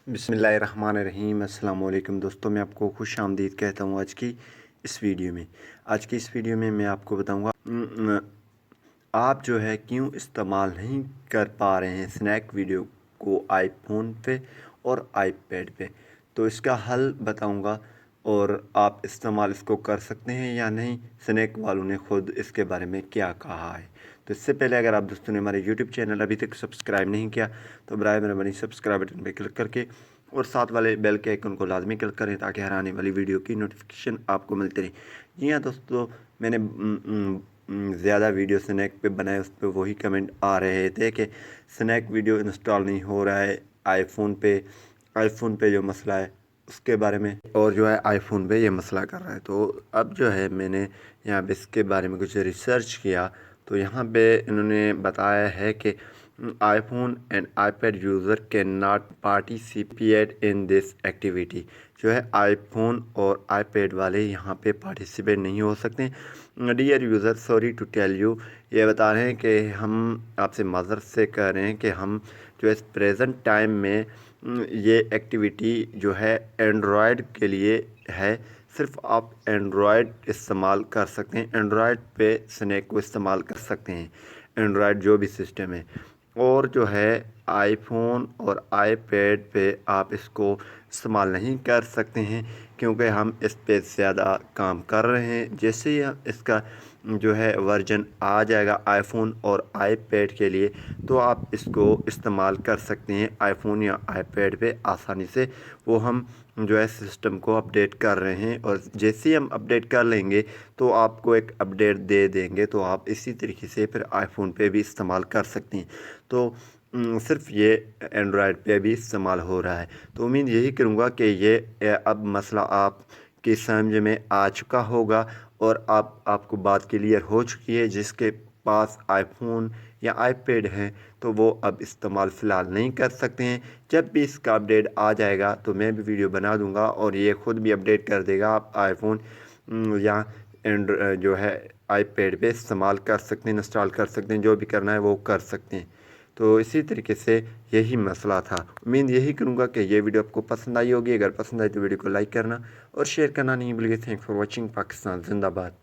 बिस्मिल्लाहिर्रहमानिर्रहीम। अस्सलाम वालेकुम दोस्तों, मैं आपको खुश आमदीद कहता हूँ आज की इस वीडियो में। मैं आपको बताऊँगा आप जो है क्यों इस्तेमाल नहीं कर पा रहे हैं स्नैक वीडियो को आईफोन पे और आईपैड पे। तो इसका हल बताऊँगा और आप इस्तेमाल इसको कर सकते हैं या नहीं, स्नैक वालों ने ख़ुद इसके बारे में क्या कहा है। तो इससे पहले अगर आप दोस्तों ने हमारे यूट्यूब चैनल अभी तक सब्सक्राइब नहीं किया तो बराए मेहरबानी सब्सक्राइब बटन पर क्लिक करके और साथ वाले बेल के आइकन को लाजमी क्लिक करें ताकि हर आने वाली वीडियो की नोटिफिकेशन आपको मिलती रहे। जी हाँ दोस्तों, मैंने ज़्यादा वीडियो स्नैक पे बनाए, उस पर वही कमेंट आ रहे थे कि स्नैक वीडियो इंस्टॉल नहीं हो रहा है आईफोन पे जो मसला है उसके बारे में, और जो है आईफोन पे ये मसला कर रहा है। तो अब जो है मैंने यहाँ पे इसके बारे में कुछ रिसर्च किया तो यहाँ पे इन्होंने बताया है कि iPhone and iPad user cannot participate in this activity। जो है iPhone और iPad वाले यहाँ पे पार्टिसिपेट नहीं हो सकते। Dear user, sorry to tell you, ये बता रहे हैं कि हम आपसे माज़रत से कह रहे हैं कि हम जो इस प्रेजेंट टाइम में ये एक्टिविटी जो है एंड्रॉयड के लिए है। सिर्फ आप एंड्रॉयड इस्तेमाल कर सकते हैं, एंड्रॉयड पे स्नैक को इस्तेमाल कर सकते हैं, एंड्रॉयड जो भी सिस्टम है। और जो है आईफोन और आईपैड पे आप इसको इस्तेमाल नहीं कर सकते हैं क्योंकि हम इस पे ज़्यादा काम कर रहे हैं। जैसे ही इसका जो है वर्जन आ जाएगा आईफोन और आईपैड के लिए तो आप इसको इस्तेमाल कर सकते हैं आईफोन या आईपैड पे आसानी से। वो हम जो है सिस्टम को अपडेट कर रहे हैं और जैसे ही हम अपडेट कर लेंगे तो आपको एक अपडेट दे देंगे तो आप इसी तरीके से फिर आईफोन पे भी इस्तेमाल कर सकते हैं। तो सिर्फ ये एंड्रॉयड पे भी इस्तेमाल हो रहा है। तो उम्मीद यही करूँगा कि ये अब मसला आपकी समझ में आ चुका होगा और आपको बात क्लियर हो चुकी है। जिसके पास आईफोन या आईपैड है तो वो अब इस्तेमाल फ़िलहाल नहीं कर सकते हैं। जब भी इसका अपडेट आ जाएगा तो मैं भी वीडियो बना दूंगा और ये ख़ुद भी अपडेट कर देगा। आप आईफोन या जो है आईपैड पे इस्तेमाल कर सकते हैं, इंस्टॉल कर सकते हैं, जो भी करना है वो कर सकते हैं। तो इसी तरीके से यही मसला था। उम्मीद यही करूँगा कि ये वीडियो आपको पसंद आई होगी। अगर पसंद आई तो वीडियो को लाइक करना और शेयर करना नहीं भूलिए। Thanks for watching. पाकिस्तान जिंदाबाद।